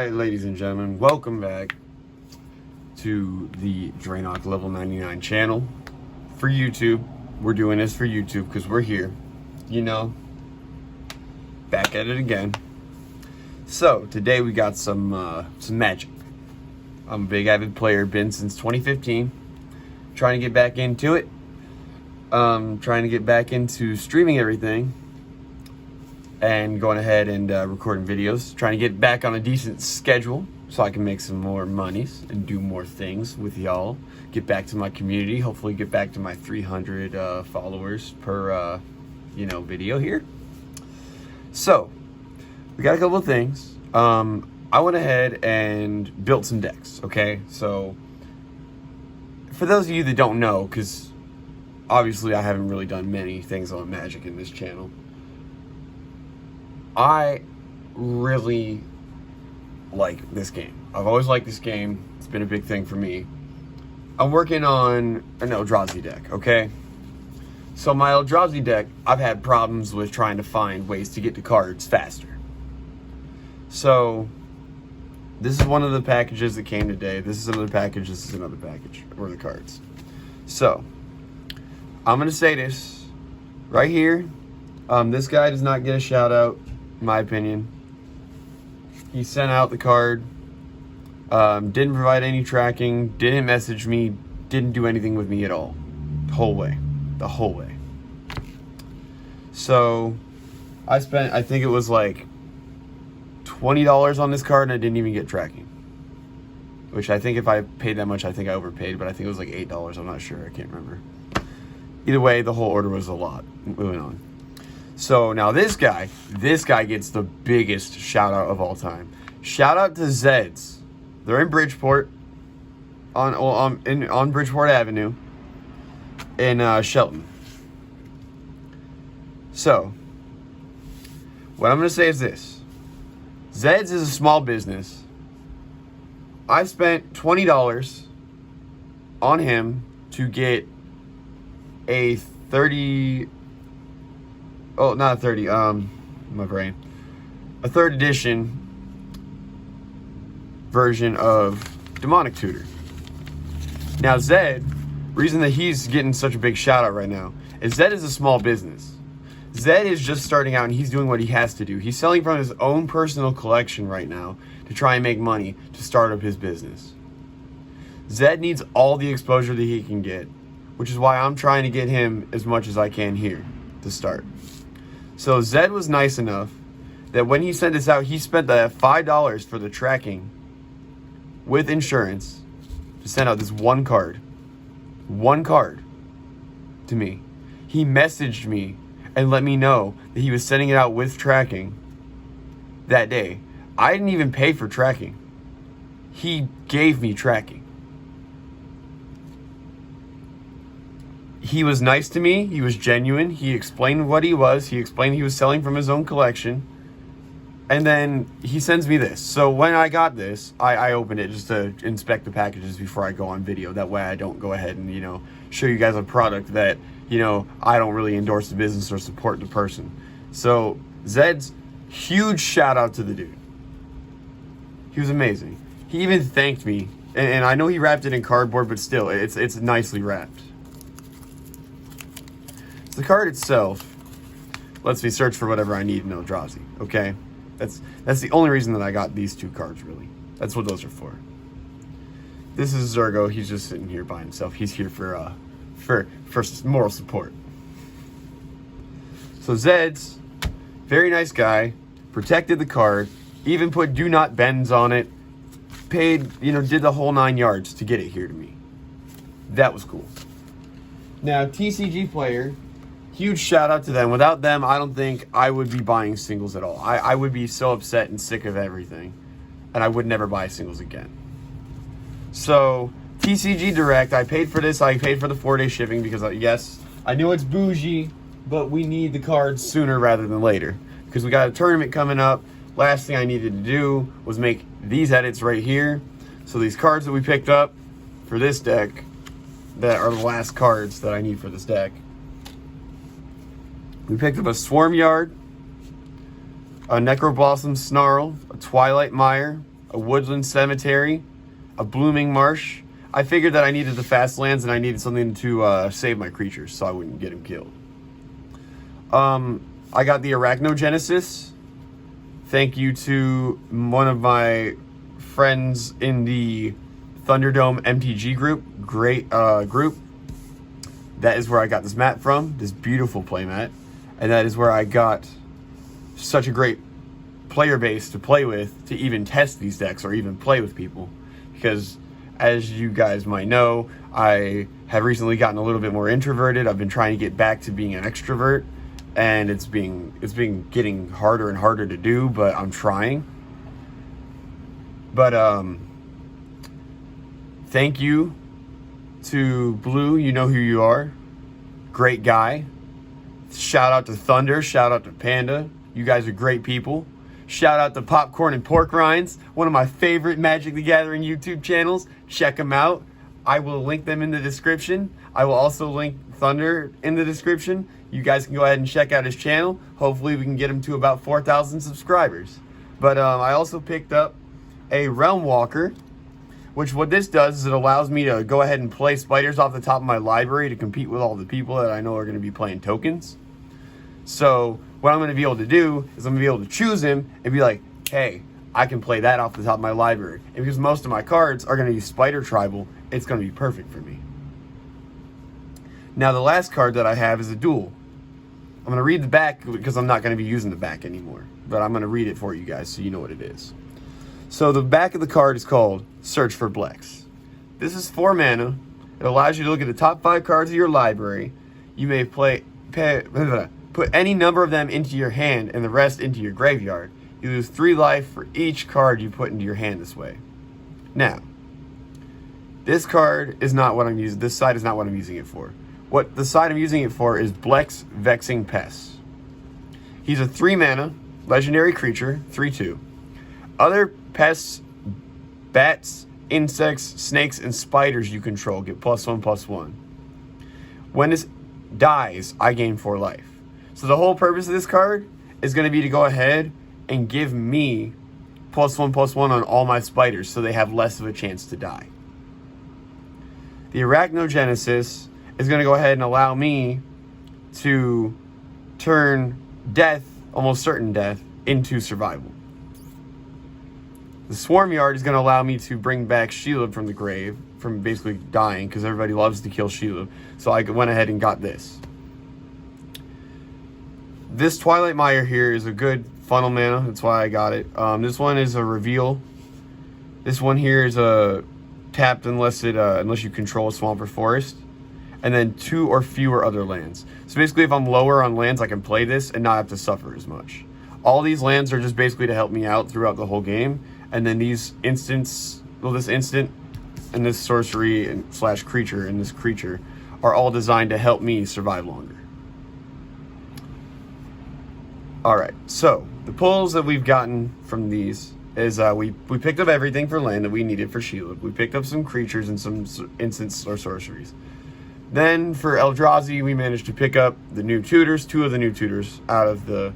Alright, ladies and gentlemen, welcome back to the Draenok Level 99 channel for YouTube. We're doing this for YouTube because we're here, you know, back at it again. So, today we got some magic. I'm a big avid player, been since 2015. Trying to get back into it. Trying to get back into streaming everything. And going ahead and recording videos. Trying to get back on a decent schedule so I can make some more monies and do more things with y'all. Get back to my community. Hopefully get back to my 300 followers per, video here. So, we got a couple of things. I went ahead and built some decks, okay? So, for those of you that don't know, because obviously I haven't really done many things on Magic in this channel, I really like this game. I've always liked this game. It's been a big thing for me. I'm working on an Eldrazi deck, okay? So my Eldrazi deck, I've had problems with trying to find ways to get to cards faster. So, this is one of the packages that came today. This is another package. This is another package. Or the cards. So, I'm going to say this right here. This guy does not get a shout out, in my opinion. He sent out the card, didn't provide any tracking, didn't message me, didn't do anything with me at all. The whole way. So, I spent, I think it was like $20 on this card and I didn't even get tracking. Which I think if I paid that much, I think I overpaid, but I think it was like $8, I'm not sure, I can't remember. Either way, the whole order was a lot. Moving on. So now this guy gets the biggest shout out of all time. Shout out to Zeds. They're in Bridgeport, on Bridgeport Avenue, in Shelton. So, what I'm gonna say is this: Zeds is a small business. I spent $20 on him to get a 30. Oh, not a 30, my brain. A 3rd edition version of Demonic Tutor. Now, Zed, reason that he's getting such a big shout out right now, is Zed is a small business. Zed is just starting out and he's doing what he has to do. He's selling from his own personal collection right now to try and make money to start up his business. Zed needs all the exposure that he can get, which is why I'm trying to get him as much as I can here to start. So Zed was nice enough that when he sent this out, he spent the $5 for the tracking with insurance to send out this one card to me. He messaged me and let me know that he was sending it out with tracking that day. I didn't even pay for tracking. He gave me tracking. He was nice to me. He was genuine. He explained what he was. He explained he was selling from his own collection. And then he sends me this. So when I got this, I opened it just to inspect the packages before I go on video. That way I don't go ahead and, show you guys a product that, I don't really endorse the business or support the person. So Zed's, huge shout out to the dude. He was amazing. He even thanked me. And I know he wrapped it in cardboard, but still, it's nicely wrapped. The card itself lets me search for whatever I need in Eldrazi, okay? That's the only reason that I got these two cards, really. That's what those are for. This is Zergo. He's just sitting here by himself. He's here for moral support. So Zeds, very nice guy, protected the card, even put do not bends on it, paid, did the whole 9 yards to get it here to me. That was cool. Now, TCG Player, huge shout out to them. Without them, I don't think I would be buying singles at all. I would be so upset and sick of everything. And I would never buy singles again. So, TCG Direct, I paid for this. I paid for the 4-day shipping because, yes, I know it's bougie, but we need the cards sooner rather than later. Because we got a tournament coming up. Last thing I needed to do was make these edits right here. So these cards that we picked up for this deck, that are the last cards that I need for this deck. We picked up a Swarm Yard, a Necroblossom Snarl, a Twilight Mire, a woodland cemetery, a blooming marsh. I figured that I needed the fast lands and I needed something to save my creatures so I wouldn't get them killed. I got the Arachnogenesis. Thank you to one of my friends in the Thunderdome MTG group. Great group. That is where I got this mat from, this beautiful playmat. And that is where I got such a great player base to play with, to even test these decks or even play with people. Because as you guys might know, I have recently gotten a little bit more introverted. I've been trying to get back to being an extrovert, and it's been getting harder and harder to do, but I'm trying. But thank you to Blue, you know who you are. Great guy. Shout out to Thunder, shout out to Panda. You guys are great people. Shout out to Popcorn and Pork Rinds, one of my favorite Magic the Gathering YouTube channels. Check them out. I will link them in the description. I will also link Thunder in the description. You guys can go ahead and check out his channel. Hopefully we can get him to about 4,000 subscribers. But I also picked up a Realm Walker, which what this does is it allows me to go ahead and play spiders off the top of my library to compete with all the people that I know are going to be playing tokens. So what I'm going to be able to do is I'm going to be able to choose him and be like, hey, I can play that off the top of my library. And because most of my cards are going to be Spider Tribal, it's going to be perfect for me. Now the last card that I have is a duel. I'm going to read the back because I'm not going to be using the back anymore. But I'm going to read it for you guys so you know what it is. So the back of the card is called Search for Blex. This is 4 mana. It allows you to look at the top 5 cards of your library. You may put any number of them into your hand and the rest into your graveyard. You lose 3 life for each card you put into your hand this way. Now, this card is not what I'm using. This side is not what I'm using it for. What the side I'm using it for is Blex Vexing Pest. He's a 3 mana legendary creature, 3/2. Other pests, bats, insects, snakes, and spiders you control get +1/+1. When this dies, I gain 4 life. So the whole purpose of this card is going to be to go ahead and give me +1/+1 on all my spiders so they have less of a chance to die. The Arachnogenesis is going to go ahead and allow me to turn death, almost certain death, into survival. The Swarm Yard is going to allow me to bring back Sheila from the grave, from basically dying, because everybody loves to kill Sheila. So I went ahead and got this. This Twilight Mire here is a good funnel mana. That's why I got it. This one is a reveal. This one here is a tapped unless you control a swamp or forest. And then 2 or fewer other lands. So basically if I'm lower on lands, I can play this and not have to suffer as much. All these lands are just basically to help me out throughout the whole game. And then these instants, well, this instant and this sorcery and / creature and this creature are all designed to help me survive longer. Alright, so the pulls that we've gotten from these is we picked up everything for land that we needed for Sheila. We picked up some creatures and some instants or sorceries. Then for Eldrazi, we managed to pick up the new tutors, 2 of the new tutors out of the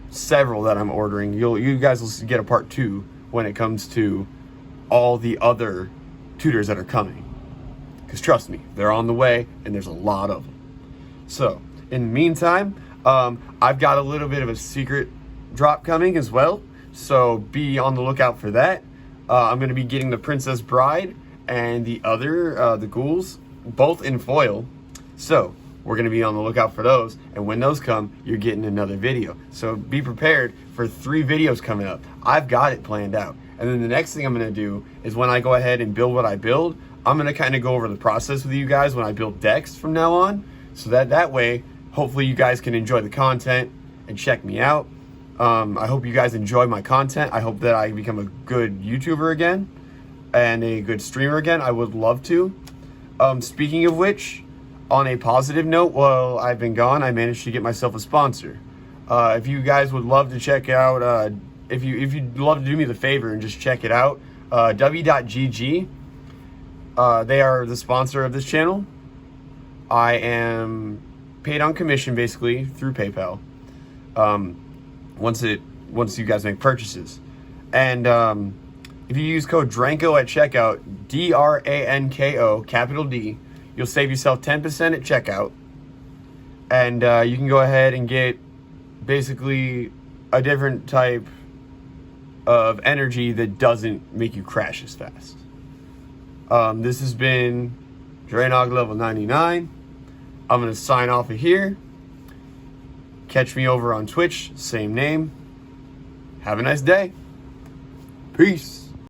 several that I'm ordering. You guys will get a part 2 when it comes to all the other tutors that are coming. Because trust me, they're on the way and there's a lot of them. So, in the meantime, I've got a little bit of a secret drop coming as well. So be on the lookout for that. I'm going to be getting the Princess Bride and the other, the ghouls, both in foil. So we're going to be on the lookout for those. And when those come, you're getting another video. So be prepared for 3 videos coming up. I've got it planned out. And then the next thing I'm going to do is when I go ahead and build what I build, I'm going to kind of go over the process with you guys when I build decks from now on. So that way, hopefully you guys can enjoy the content and check me out. I hope you guys enjoy my content. I hope that I become a good YouTuber again and a good streamer again. I would love to. Speaking of which, on a positive note, while I've been gone, I managed to get myself a sponsor. If you guys would love to check out, if you'd love to do me the favor and just check it out, w.gg, they are the sponsor of this channel. I am paid on commission basically through PayPal. Once you guys make purchases, and If you use code DRANKO at checkout, DRANKO, capital D, you'll save yourself 10% at checkout. And you can go ahead and get basically a different type of energy that doesn't make you crash as fast. This has been Drainog Level 99. I'm going to sign off of here. Catch me over on Twitch, same name. Have a nice day. Peace.